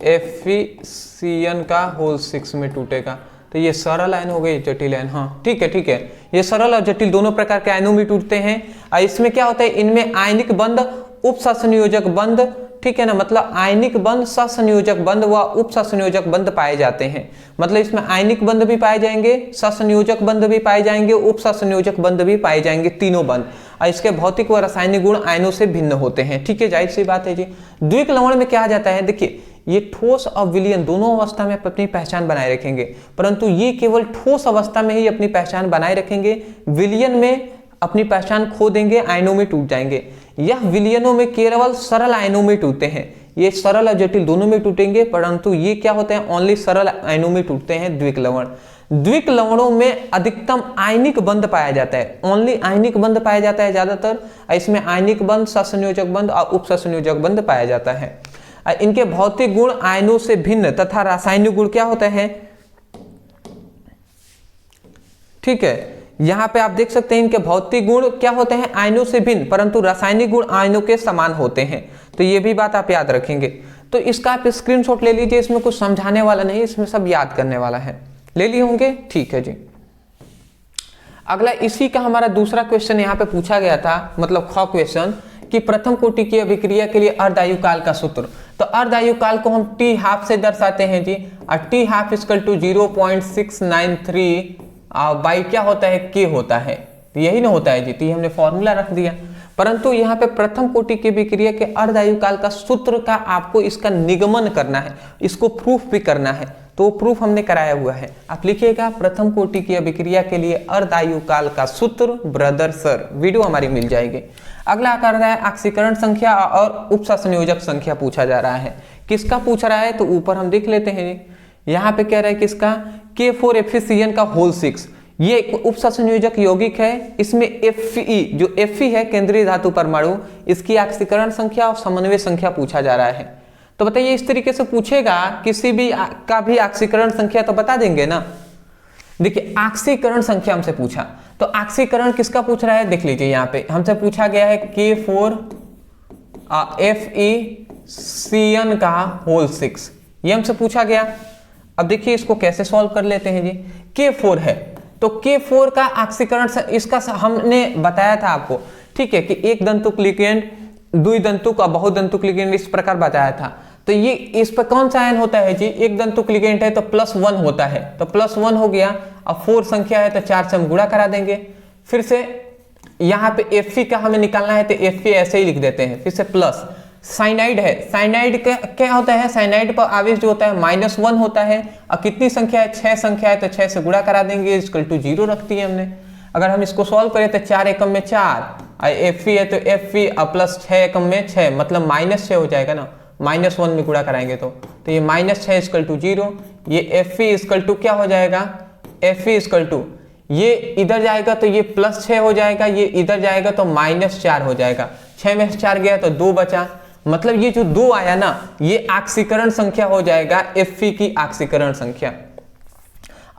FeCN का होल 6 में टूटेगा। तो ये सरल आयन हो गए, जटिल आयन। हाँ ठीक है ठीक है, ये सरल और जटिल दोनों प्रकार के आयनों में टूटते हैं। और इसमें क्या होता है, इनमें आयनिक बंध, उप सहसंयोजक बंध, ठीक है ना, मतलब आयनिक बंध, सहसंयोजक बंध व उप सहसंयोजक बंध पाए जाते हैं। मतलब इसमें आयनिक बंध भी पाए जाएंगे, सहसंयोजक बंध भी पाए जाएंगे, उप सहसंयोजक बंध भी पाए जाएंगे, तीनों बंध। और इसके भौतिक व रासायनिक गुण आयनों से भिन्न होते हैं। ठीक है, जाहिर सी बात है जी। द्विक लवण में क्या आ जाता है, देखिए ये ठोस और विलयन दोनों अवस्था में अपनी पहचान बनाए रखेंगे, परंतु ये केवल ठोस अवस्था में ही अपनी पहचान बनाए रखेंगे, विलयन में अपनी पहचान खो देंगे, आयनों में टूट जाएंगे। यह विलयनों में केवल सरल आयनों में टूटते हैं, ये सरल और जटिल दोनों में टूटेंगे, परंतु ये क्या होते हैं, ओनली सरल आयनों में टूटते हैं द्विक लवण। द्विक लवणों में अधिकतम आयनिक बंध पाया जाता है, ओनली आयनिक बंध पाया जाता है ज्यादातर। इसमें आयनिक बंध, सहसंयोजक बंध और उप सहसंयोजक बंध पाया जाता है। इनके भौतिक गुण आयनों से भिन्न तथा रासायनिक गुण क्या होते हैं, ठीक है, यहां पे आप देख सकते हैं इनके भौतिक गुण क्या होते हैं, आयनों से भिन्न, परंतु रासायनिक गुण आयनों के समान होते हैं। तो ये भी बात आप याद रखेंगे। तो इसका आप स्क्रीनशॉट ले लीजिए, इसमें कुछ समझाने वाला नहीं, इसमें सब याद करने वाला है। ले लिए होंगे, ठीक है जी। अगला इसी का हमारा दूसरा क्वेश्चन यहाँ पे पूछा गया था, मतलब ख क्वेश्चन, कि प्रथम कोटि की अभिक्रिया के लिए अर्धायु काल का सूत्र। तो अर्धायु काल को हम T हाफ से दर्शाते हैं जी, और T half equal to 0.693 by क्या होता है, K होता है, तो यही ना होता है जी, तो ये हमने फॉर्मूला रख दिया। परंतु यहाँ पे प्रथम कोटि की अभिक्रिया के अर्धायु काल का सूत्र का आपको इसका निगमन करना है, इसको प्रूफ भी करना है, तो प्रूफ हमने कराया हुआ है। आप लिखिएगा प्रथम कोटि की अभिक्रिया के लिए अर्धायु काल का सूत्र, ब्रदर सर, वीडियो हमारी मिल जाएगी। अगला कर रहा है ऑक्सीकरण संख्या और उप सहसंयोजक संख्या पूछा जा रहा है। किसका पूछ रहा है, तो ऊपर हम देख लेते हैं, यहाँ पे कह रहा है किसका, K4 FeCN का होल 6, ये एक उप सहसंयोजक यौगिक है। इसमें Fe, जो Fe है केंद्रीय धातु परमाणु, इसकी ऑक्सीकरण संख्या और समन्वय संख्या पूछा जा रहा है। तो बताइए, इस तरीके से पूछेगा किसी भी का भी ऑक्सीकरण संख्या तो बता देंगे ना। देखिए ऑक्सीकरण संख्या हमसे पूछा, तो ऑक्सीकरण किसका पूछ रहा है, देख लीजिए यहाँ पे हमसे पूछा गया है K4 FeCN का होल 6, ये हमसे पूछा गया। अब देखिए इसको कैसे सॉल्व कर लेते हैं जी। K4 है, तो K4 का ऑक्सीकरण इसका हमने बताया था आपको, ठीक है, कि एक दंतुक लिगेंड, द्विदंतुक और बहुदंतुक लिगेंड, इस प्रकार बताया था। तो ये इस पर कौन सा आयन होता है जी, एक दंतुक लिगेंड है तो +1 होता है, तो +1 हो गया। अब 4 संख्या है तो 4 से हम गुणा करा देंगे। फिर से यहाँ पे Fe का हमें निकालना है, तो Fe ऐसे ही लिख देते हैं, फिर से प्लस। साइनाइड है, साइनाइड क्या होता है, साइनाइड पर आवेश जो होता है -1 होता है, और कितनी संख्या है, 6 संख्या है, तो 6 से गुणा करा देंगे, इक्वल टू 0 रखती है हमने। अगर हम इसको सॉल्व करें तो 4 एकम में 4, Fe है तो Fe प्लस 6 एकम में 6, मतलब -6 हो जाएगा ना, -1 में गुणा कराएंगे तो ये -6 इक्वल टू 0, ये Fe इक्वल टू क्या हो जाएगा, Fe इक्वल टू ये इधर जाएगा तो ये +6 हो जाएगा, ये इधर जाएगा तो -4 हो जाएगा, 6 में 4 गया तो 2 बचा, मतलब ये जो 2 आया ना, ये ऑक्सीकरण संख्या हो जाएगा Fe की ऑक्सीकरण संख्या।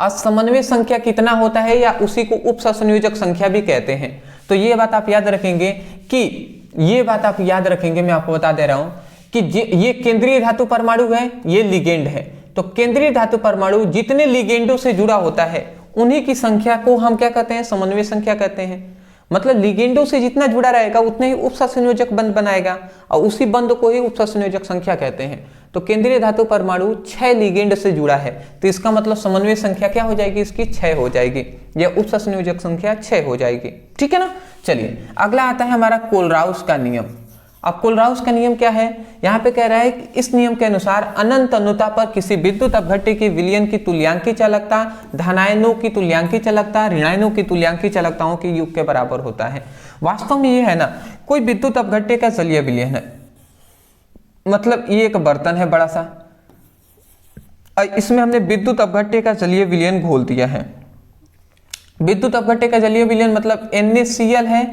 असमन्वय संख्या कितना होता है, या उसी को उप सहसंयोजक संख्या भी कहते हैं। तो ये बात आप याद रखेंगे मैं आपको बता दे रहा हूं कि ये केंद्रीय धातु परमाणु है, ये लिगेंड है। तो केंद्रीय धातु परमाणु जितने लिगेंडों से जुड़ा होता है उन्हीं की संख्या को हम क्या कहते हैं, समन्वय संख्या कहते हैं। मतलब लिगेंडों से जितना जुड़ा रहेगा उतने ही उप सहसंयोजक बंध बनाएगा, और उसी बंध को ही उप सहसंयोजक संख्या कहते हैं। तो केंद्रीय धातु परमाणु 6 लिगेंड से जुड़ा है, तो इसका मतलब समन्वय संख्या क्या हो जाएगी, इसकी 6 हो जाएगी, या उप सहसंयोजक संख्या 6 हो जाएगी, ठीक है ना। चलिए अगला आता है हमारा कोलराउस का नियम। अब कोलराउस का नियम क्या है, यहाँ पे कह रहा है कि इस नियम के अनुसार अनंत अनुता पर किसी विद्युत अपघट्य की विलयन की तुल्यांकी चालकता धनायनों की तुल्यांकी चालकता ऋणायनों की तुल्यांकी चालकताओं के योग के बराबर होता है। वास्तव में ये है ना, कोई विद्युत अपघट्य का जलीय विलयन है, मतलब ये एक बर्तन है बड़ा सा, इसमें हमने विद्युत अपघट्य का जलीय विलयन घोल दिया है। विद्युत अपघट्य का जलीय विलयन मतलब NaCl है,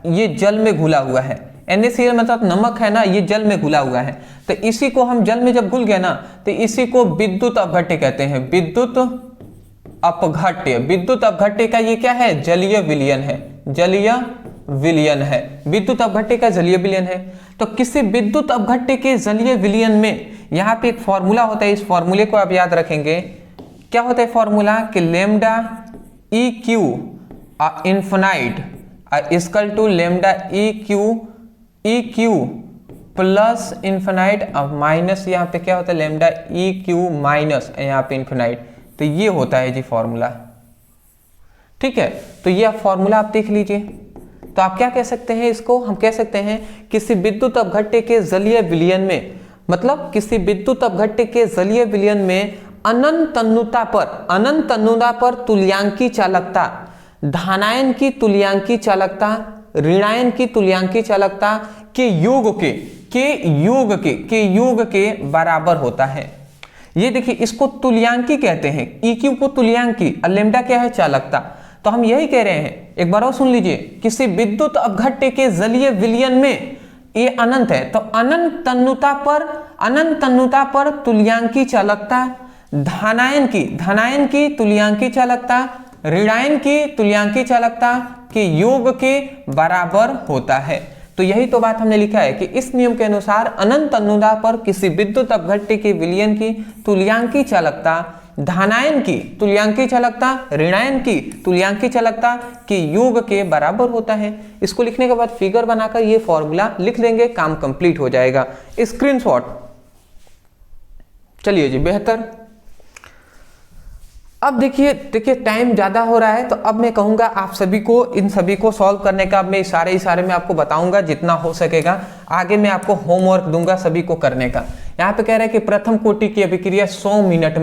ये जल में घुला हुआ है, NaCl मतलब नमक है ना, ये जल में घुला हुआ है, तो इसी को हम जल में जब घुल गया ना तो इसी को विद्युत अपघट्य कहते हैं। विद्युत अपघट्य, विद्युत अपघट्य का ये क्या है, जलीय विलयन है, जलीय विलयन है, विद्युत अपघट्य का जलीय विलयन है। तो किसी विद्युत अपघट्य के जलीय विलयन में यहाँ पे एक फॉर्मूला होता है, इस फॉर्मूले को आप याद रखेंगे। क्या होता है फॉर्मूला कि lambda E Q infinite equal to lambda E Q plus infinite अब माइनस यहाँ पे क्या होता है लैम्डा ई क्यू माइनस यहाँ पे इन्फिनाइट, तो ये होता है जी फॉर्मूला। ठीक है, तो ये फॉर्मूला आप देख लीजिए। तो आप क्या कह सकते हैं इसको, हम कह सकते हैं किसी विद्युत अपघट्य के जलीय विलयन में, मतलब किसी विद्युत अपघट्य के जलीय विलयन में अनंत तन्यता पर तुल्यांकी चालकता, धनायन की तुल्यांकी चालकता, ऋणायन की तुल्यांकी चालकता के योग के बराबर होता है। ये देखिए इसको तुल्यांकी कहते हैं, EQ को तुल्यांकी और लैम्डा क्या है, चालकता। तो हम यही कह रहे हैं, एक बार और सुन लीजिए, किसी विद्युत अपघट्य के जलीय विलयन में ये अनंत है, तो अनंत तन्यता पर तुल्यांकी चालकता, धनायन की तुल्यांकी चालकता, ऋणायन की तुल्यांकी चालकता के योग के बराबर होता है। तो यही तो बात हमने लिखा है कि इस नियम के अनुसार अनंत तन्यता पर किसी विद्युत अपघट्य के विलयन की तुल्यांकी चालकता, धनायन की तुल्यांकी चालकता, ऋणायन की तुल्यांकी चालकता के योग के बराबर होता है। इसको लिखने के बाद फिगर बनाकर ये फॉर्मूला लिख देंगे, काम कंप्लीट हो जाएगा। स्क्रीनशॉट, चलिए जी, बेहतर। अब देखिए टाइम ज़्यादा हो रहा है, तो अब मैं कहूँगा आप सभी को इन सभी को सॉल्व करने का, मैं इशारे में आपको बताऊंगा जितना हो सकेगा। आगे मैं आपको होमवर्क दूंगा सभी को करने का। यहाँ पे कह रहा है कि प्रथम कोटि की अभिक्रिया 100 मिनट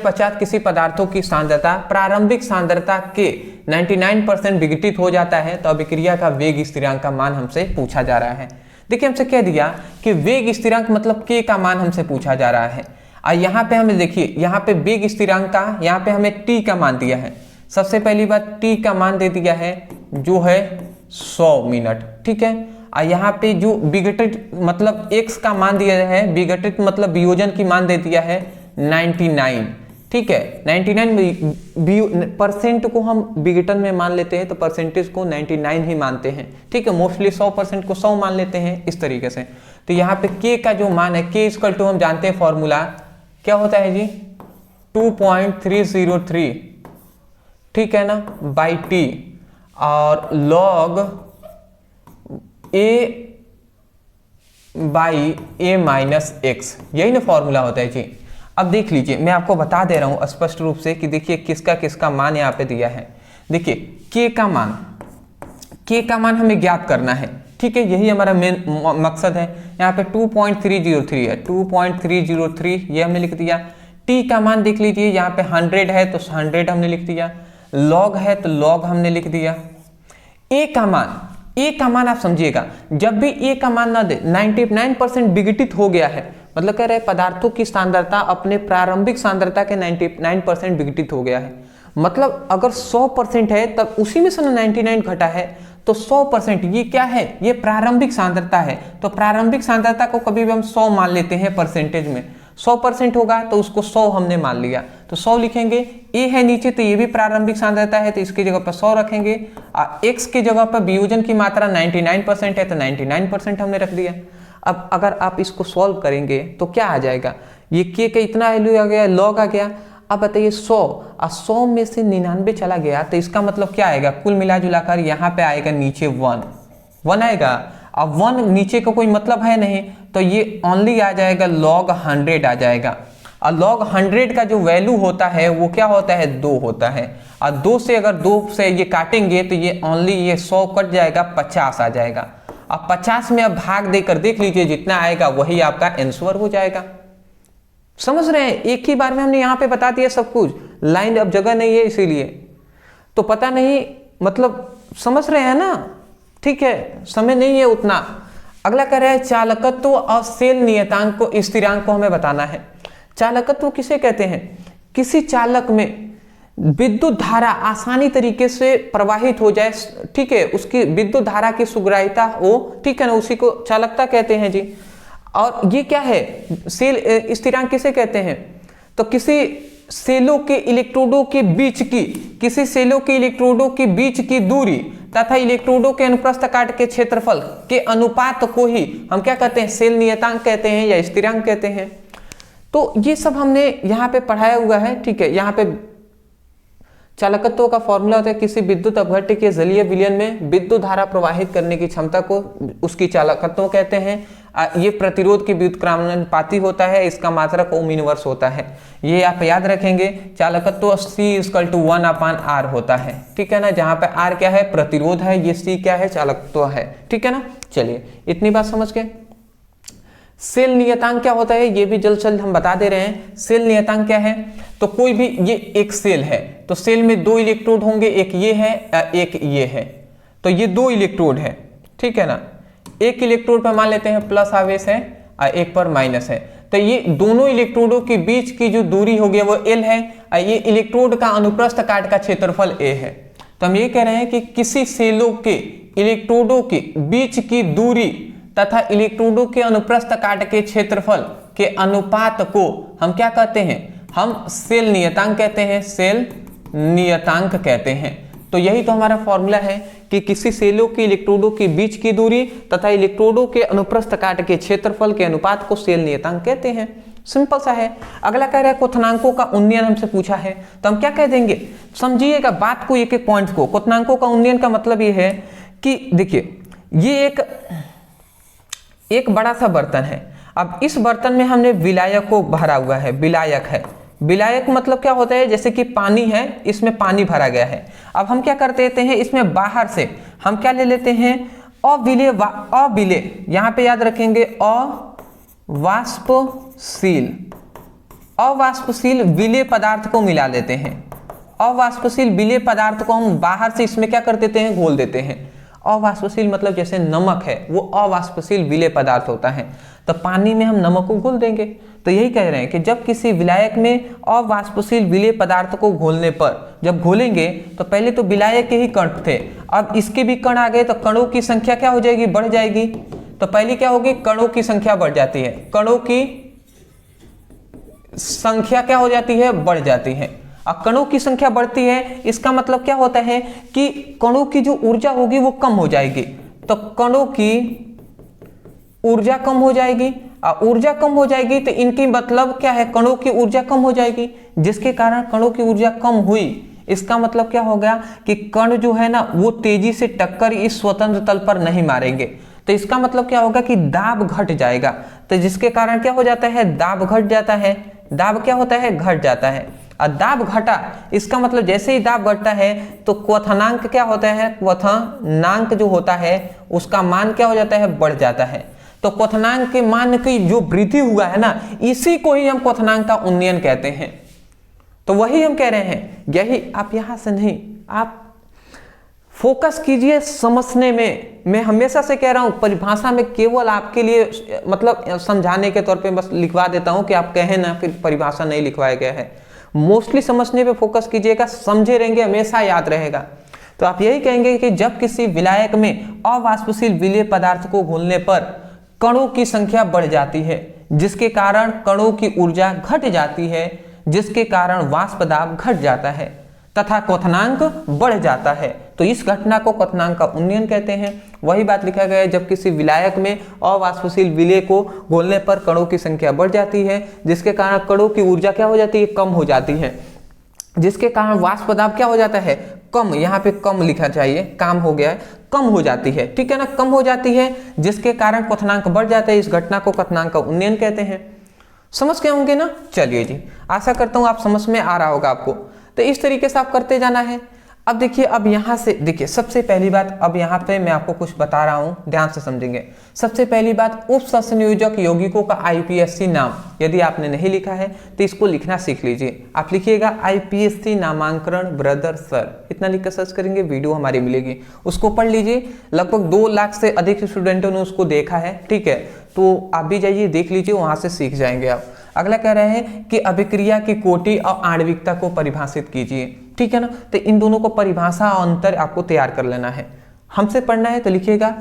पश्चात किसी पदार्थों की सांद्रता प्रारंभिक सांद्रता के 99% विघटित हो जाता है, तो अभिक्रिया का वेग स्थिरांक का मान हमसे पूछा जा रहा है। देखिए हमसे कह दिया कि वेग स्थिरांक मतलब k का मान हमसे पूछा जा रहा है। और यहाँ पे हमें देखिए, यहाँ पे वेग स्थिरांक का यहाँ पे हमें t का मान दिया है। सबसे पहली बात t का मान दे दिया है जो है 100 मिनट, ठीक है। और यहाँ पे जो विघटित मतलब x का मान दिया है, विघटित मतलब वियोजन की मान दे दिया है 99, ठीक है। 99% को हम विघटन में मान लेते हैं, तो परसेंटेज को 99 ही मानते हैं, ठीक है। मोस्टली 100% को 100 मान लेते हैं इस तरीके से। तो यहाँ पे k का जो मान है, k इक्वल टू हम जानते हैं फॉर्मूला क्या होता है जी, 2.303, ठीक है ना, बाई t, और log a by a minus x, यही ना फॉर्मूला होता है जी। अब देख लीजिए, मैं आपको बता दे रहा हूं स्पष्ट रूप से कि देखिए किसका मान यहाँ पे दिया है। देखिए k का मान हमें ज्ञात करना है, ठीक है, यही हमारा मेन मकसद है। यहाँ पे 2.303 है, 2.303 ये हमने लिख दिया। t का मान देख लीजिए, यहाँ पे 100 है तो 100 हमने लिख दिया, log है तो log हमने लिख दिया। a का मान आप समझिएगा, जब भी a का मान ना दे 99% विघटित हो गया है, मतलब कह रहे हैं पदार्थों की सांद्रता अपने प्रारंभिक सांद्रता के 99% विघटित हो गया है। मतलब अगर 100% है तब उसी में से 99 घटा है, तो 100% ये क्या है, ये प्रारंभिक सांद्रता है। तो प्रारंभिक सांद्रता को कभी भी हम 100 मान लेते हैं परसेंटेज में, 100% होगा तो उसको 100 हमने मान लिया, तो 100 लिखेंगे। ए है नीचे तो ये भी प्रारंभिक सांद्रता है, तो इसकी जगह पर 100 रखेंगे। एक्स की जगह पर वियोजन की मात्रा 99% है, तो 99% हमने रख दिया। अब अगर आप इसको सॉल्व करेंगे तो क्या आ जाएगा, ये के का इतना वैल्यू आ गया, लॉग आ गया। अब बताइए 100 और 100 में से 99 चला गया, तो इसका मतलब क्या आएगा, कुल मिला जुलाकर यहाँ पे आएगा नीचे 1 आएगा। अब 1 नीचे का कोई मतलब है नहीं, तो ये ओनली आ जाएगा log 100 आ जाएगा। और log 100 का जो वैल्यू होता है वो क्या होता है, 2 होता है। और 2 से अगर 2 से ये काटेंगे तो ये ओनली ये 100 कट जाएगा, 50 आ जाएगा। अब 50 में अब भाग देकर देख लीजिए, जितना आएगा वही आपका आंसर हो जाएगा। समझ रहे हैं, एक ही बार में हमने यहाँ पे बता दिया सब कुछ, लाइन अब जगह नहीं है इसीलिए, तो पता नहीं मतलब समझ रहे हैं ना, ठीक है, समय नहीं है उतना। अगला कह रहा है चालकत्व और सेल नियतांक को स्थिरांक को हमें बताना है। चालकत्व किसे कहते हैं, किसी चालक में विद्युत धारा आसानी तरीके से प्रवाहित हो जाए, ठीक है, उसकी विद्युत धारा की सुग्राह्यता हो, ठीक है ना, उसी को चालकता कहते हैं जी। और ये क्या है, सेल स्थिरांक किसे कहते हैं, तो किसी सेलों के इलेक्ट्रोडों के बीच की, किसी सेलों के इलेक्ट्रोडों के बीच की दूरी तथा इलेक्ट्रोडों के अनुप्रस्थ काट के क्षेत्रफल के अनुपात को ही हम क्या कहते हैं, सेल नियतांक कहते हैं या स्थिरांक कहते हैं। तो ये सब हमने यहाँ पे पढ़ाया हुआ है, ठीक है। यहाँ पे चालकत्व का फॉर्मूला होता है किसी विद्युत अपघट्य के जलीय विलयन में विद्युत धारा प्रवाहित करने की क्षमता को उसकी चालकत्व कहते हैं। ये प्रतिरोध की व्युत्क्रमानुपाती होता है, इसका मात्रक ओम इनवर्स होता है। ये आप याद रखेंगे, चालकत्व C=1/R होता है, ठीक है ना, जहां पे R क्या है, प्रतिरोध है, ये C क्या है, चालकत्व है, ठीक है ना। चलिए इतनी बात समझ गए। सेल नियतांक क्या होता है, ये भी जल्द जल्द हम बता दे रहे हैं। सेल नियतांक क्या है, तो कोई भी, ये एक सेल है, तो सेल में 2 इलेक्ट्रोड होंगे, एक ये है एक ये है, तो ये 2 इलेक्ट्रोड है, ठीक है ना। एक इलेक्ट्रोड पर मान लेते हैं प्लस आवेश है और एक पर माइनस है, तो ये दोनों इलेक्ट्रोडों के बीच की जो दूरी होगी वो L है और ये इलेक्ट्रोड का अनुप्रस्थ काट का क्षेत्रफल A है। तो हम ये कह रहे हैं कि किसी सेलों के इलेक्ट्रोडों के बीच की दूरी तथा इलेक्ट्रोडों के अनुप्रस्थ काट के क्षेत्रफल के अनुपात को हम क्या कहते हैं, हम सेल नियतांक कहते हैं, सेल नियतांक कहते हैं। तो यही तो हमारा फॉर्मूला है कि किसी सेलों के इलेक्ट्रोडों के बीच की दूरी तथा इलेक्ट्रोडों के अनुप्रस्थ काट के क्षेत्रफल के अनुपात को सेल नियतांक कहते हैं। सिंपल सा है। अगला कह रहा है क्वथनांकों का उन्नयन हमसे पूछा है, तो हम क्या कह देंगे, समझिएगा बात को, एक एक पॉइंट को। क्वथनांकों का उन्नयन का मतलब ये है कि देखिए, ये एक बड़ा सा बर्तन है। अब इस बर्तन में हमने विलायक को भरा हुआ है, विलायक है। विलायक मतलब क्या होता है, जैसे कि पानी है, इसमें पानी भरा गया है। अब हम क्या कर देते हैं, इसमें बाहर से हम क्या ले लेते हैं, अविलेय, यहाँ पे याद रखेंगे, अवाष्पशील विलेय पदार्थ को मिला लेते हैं। अवाष्पशील विलेय पदार्थ को हम बाहर से इसमें क्या कर देते हैं, घोल देते हैं। अवाष्पशील मतलब जैसे नमक है, वो अवाष्पशील विलेय पदार्थ होता है, तो पानी में हम नमक को घोल देंगे। तो यही कह रहे हैं कि जब किसी विलायक में अवाष्पशील विलेय पदार्थ को घोलने पर, जब घोलेंगे तो पहले तो विलायक के ही कण थे, अब इसके भी कण आ गए, तो कणों की संख्या क्या हो जाएगी, बढ़ जाएगी। तो पहले क्या होगी, कणों की संख्या बढ़ जाती है, कणों की संख्या क्या हो जाती है, बढ़ जाती है। अब कणों की संख्या बढ़ती है, इसका मतलब क्या होता है कि कणों की जो ऊर्जा होगी वो कम हो जाएगी। तो कणों की ऊर्जा कम हो जाएगी, और ऊर्जा कम हो जाएगी तो इनकी मतलब क्या है, कणों की ऊर्जा कम हो जाएगी, जिसके कारण कणों की ऊर्जा कम हुई। इसका मतलब क्या हो गया कि कण जो है ना, वो तेजी से टक्कर इस स्वतंत्र तल पर नहीं मारेंगे। तो इसका मतलब क्या होगा कि दाब घट जाएगा, तो जिसके कारण क्या हो जाता है, दाब घट जाता है। दाब क्या होता है, घट जाता है। और दाब घटा, इसका मतलब जैसे ही दाब घटता है तो क्वथनांक क्या होता है, क्वथनांक जो होता है उसका मान क्या हो जाता है, बढ़ जाता है। तो क्वथनांक के मान की जो वृद्धि हुआ है ना, इसी को ही हम क्वथनांक का उन्नयन कहते हैं। तो वही हम कह रहे हैं, यही आप यहां से नहीं, आप फोकस कीजिए समझने में। मैं हमेशा से कह रहा हूं, परिभाषा में केवल आपके लिए मतलब समझाने के तौर पे बस लिखवा देता हूं कि आप कहें ना फिर परिभाषा नहीं लिखवाया गया है। मोस्टली समझने पे फोकस कीजिएगा, समझे रहेंगे, हमेशा याद रहेगा। तो आप यही कहेंगे कि जब किसी विलायक में अवाष्पशील विलेय पदार्थ को घोलने पर कणों की संख्या बढ़ जाती है, जिसके कारण कणों की ऊर्जा घट जाती है, जिसके कारण वाष्प दाब घट जाता है तथा क्वथनांक बढ़ जाता है, तो इस घटना को क्वथनांक का उन्नयन कहते हैं। वही बात लिखा गया है, जब किसी विलायक में अवाष्पशील विलेय को घोलने पर कणों की संख्या बढ़ जाती है, जिसके कारण कणों की ऊर्जा क्या हो जाती है, कम हो जाती है, जिसके कारण वाष्प दाब क्या हो जाता है, कम, यहाँ पे कम लिखा चाहिए, काम हो गया है, कम हो जाती है, ठीक है ना, कम हो जाती है, जिसके कारण क्वथनांक बढ़ जाता है। इस घटना को क्वथनांक का उन्नयन कहते हैं। समझ गए होंगे ना। चलिए जी, आशा करता हूं आप समझ में आ रहा होगा आपको। तो इस तरीके से आप करते जाना है। अब देखिए, अब यहाँ से देखिए, सबसे पहली बात, अब यहाँ पे मैं आपको कुछ बता रहा हूँ, ध्यान से समझेंगे। सबसे पहली बात, उप संयोजक यौगिकों का आईपीएससी नाम यदि आपने नहीं लिखा है तो इसको लिखना सीख लीजिए। आप लिखिएगा आईपीएससी नामांकन ब्रदर सर, इतना लिख कर सर्च करेंगे, वीडियो हमारी मिलेगी, उसको पढ़ लीजिए। लगभग 2 लाख से अधिक स्टूडेंटों ने उसको देखा है, ठीक है, तो आप भी जाइए देख लीजिए, वहां से सीख जाएंगे आप। अगला कह रहे हैं कि अभिक्रिया की कोटि और आणविकता को परिभाषित कीजिए। ठीक है ना। तो इन दोनों को परिभाषा और अंतर आपको तैयार कर लेना है। हमसे पढ़ना है तो लिखिएगा,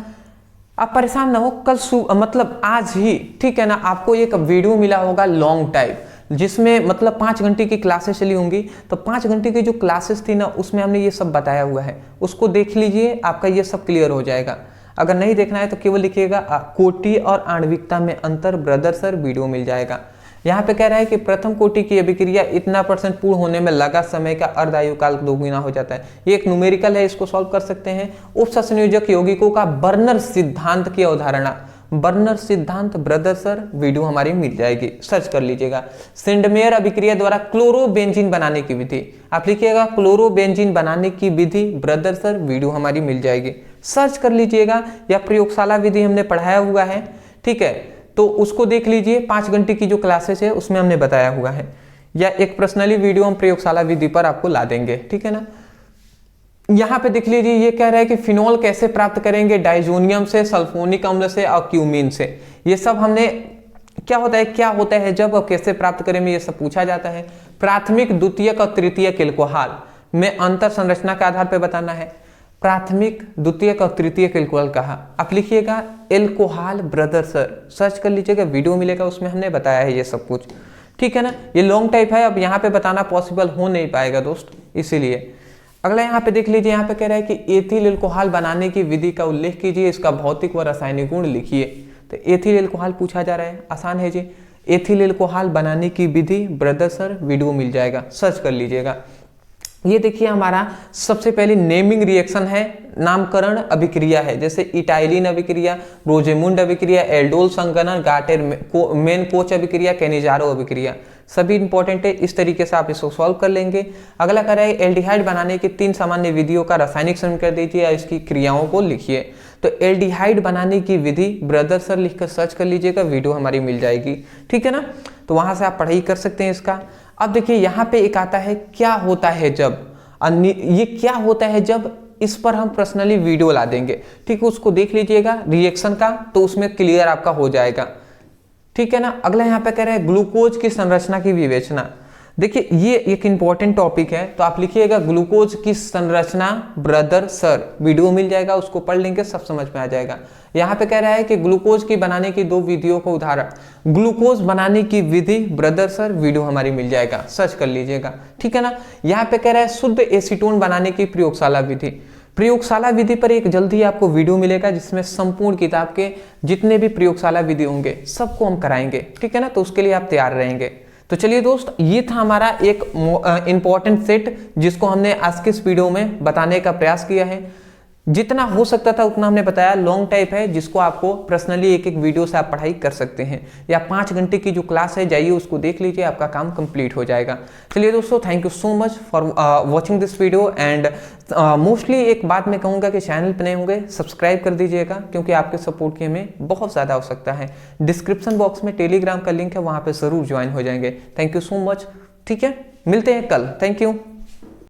आप परेशान ना हो, कल मतलब आज ही, ठीक है ना, आपको एक वीडियो मिला होगा लॉन्ग टाइप, जिसमें मतलब 5 घंटे की क्लासेस चली होंगी। तो 5 घंटे की जो क्लासेस थी ना, उसमें हमने ये सब बताया हुआ है, उसको देख लीजिए, आपका ये सब क्लियर हो जाएगा। अगर नहीं देखना है तो केवल लिखिएगा कोटि और आणविकता में अंतर, ब्रदर सर वीडियो मिल जाएगा। यहाँ पे कह रहा है कि प्रथम कोटि की अभिक्रिया इतना % पूर्ण होने में लगा समय का अर्ध आयु काल 2 गुना हो जाता है। ये एक न्यूमेरिकल है, इसको सॉल्व कर सकते हैं। उपसंयोजक यौगिकों का बर्नर सिद्धांत की अवधारणा, बर्नर सिद्धांत ब्रदर सर वीडियो हमारी मिल जाएगी, सर्च कर लीजिएगा। सेंडमेयर अभिक्रिया द्वारा क्लोरोबेंजीन बनाने की विधि, आप लिखिएगा क्लोरोबेंजीन बनाने की विधि, ब्रदर सर वीडियो हमारी मिल जाएगी, सर्च कर लीजिएगा। या प्रयोगशाला विधि हमने पढ़ाया हुआ है, ठीक है, तो उसको देख लीजिए। 5 घंटे की जो क्लासेस है उसमें हमने बताया हुआ है, या एक पर्सनली वीडियो हम प्रयोगशाला विधि पर आपको ला देंगे, ठीक है ना। यहाँ पे देख लीजिए, ये कह रहा है कि फिनॉल कैसे प्राप्त करेंगे, डाइजोनियम से, सल्फोनिक अम्ल से और क्यूमीन से। ये सब हमने क्या होता है जब और कैसे प्राप्त करेंगे, ये सब पूछा जाता है। प्राथमिक, द्वितीयक और तृतीयक एल्कोहल में अंतर संरचना के आधार पर बताना है। प्राथमिक, द्वितीयक और तृतीयक एल्कोहल कहा, आप लिखिएगा एल्कोहल ब्रदर सर, सर्च कर लीजिएगा, वीडियो मिलेगा, उसमें हमने बताया है ये सब कुछ, ठीक है ना। ये लॉन्ग टाइप है, अब यहाँ पे बताना पॉसिबल हो नहीं पाएगा दोस्त, इसीलिए। अगला यहाँ पे देख लीजिए, यहाँ पे कह रहा है कि एथिल एल्कोहल बनाने की विधि का उल्लेख कीजिए, इसका भौतिक व रासायनिक गुण लिखिए। तो एथिल एल्कोहल पूछा जा रहा है, आसान है जी। एथिल एल्कोहल बनाने की विधि, ब्रदर सर वीडियो मिल जाएगा, सर्च कर लीजिएगा। ये देखिए हमारा सबसे पहले नेमिंग रिएक्शन है, नामकरण अभिक्रिया है, जैसे इटाइलिन अभिक्रिया, रोजेमुंड अभिक्रिया, एल्डोल संगणन, गार्टेर मेन कोच अभिक्रिया, कैनिजारो अभिक्रिया, सभी इंपॉर्टेंट है। इस तरीके से आप इसको सॉल्व कर लेंगे। अगला कह रहा है एल्डिहाइड बनाने की 3 सामान्य विधियों का रासायनिक समीकरण कर दीजिए या इसकी क्रियाओं को लिखिए। तो एल्डिहाइड बनाने की विधि, ब्रदर सर लिखकर सर्च कर लीजिएगा, वीडियो हमारी मिल जाएगी, ठीक है ना। तो वहां से आप पढ़ाई कर सकते हैं इसका। अब देखिए यहाँ पे एक आता है, क्या होता है जब, ये क्या होता है जब, इस पर हम पर्सनली वीडियो ला देंगे, ठीक है, उसको देख लीजिएगा रिएक्शन का, तो उसमें क्लियर आपका हो जाएगा, ठीक है ना। अगला यहाँ पे कह रहे हैं ग्लूकोज की संरचना की विवेचना। देखिए ये एक इंपॉर्टेंट टॉपिक है, तो आप लिखिएगा ग्लूकोज की संरचना, ब्रदर सर वीडियो मिल जाएगा, उसको पढ़ लेंगे, सब समझ में आ जाएगा। यहाँ पे कह रहा है कि ग्लूकोज की बनाने की 2 विधियों को उदाहरण, ग्लूकोज बनाने की विधि, ब्रदर सर वीडियो हमारी मिल जाएगा, सर्च कर लीजिएगा, ठीक है ना। यहाँ पे कह रहा है शुद्ध एसीटोन बनाने की प्रयोगशाला विधि, प्रयोगशाला विधि पर एक जल्दी आपको वीडियो मिलेगा, जिसमें संपूर्ण किताब के जितने भी प्रयोगशाला विधि होंगे सबको हम कराएंगे, ठीक है ना। तो उसके लिए आप तैयार रहेंगे। तो चलिए दोस्त, ये था हमारा एक इंपॉर्टेंट सेट, जिसको हमने आज के इस वीडियो में बताने का प्रयास किया है। जितना हो सकता था उतना हमने बताया। लॉन्ग टाइप है, जिसको आपको पर्सनली एक वीडियो से आप पढ़ाई कर सकते हैं, या 5 घंटे की जो क्लास है जाइए उसको देख लीजिए, आपका काम कंप्लीट हो जाएगा। चलिए दोस्तों, thank you so much for watching this video. And mostly एक बात मैं कहूँगा कि चैनल पर नए होंगे सब्सक्राइब कर दीजिएगा, क्योंकि आपके सपोर्ट की हमें बहुत ज़्यादा आवश्यकता है। डिस्क्रिप्शन बॉक्स में टेलीग्राम का लिंक है, वहाँ पर ज़रूर ज्वाइन हो जाएंगे। थैंक यू सो मच, ठीक है, मिलते हैं कल, थैंक यू।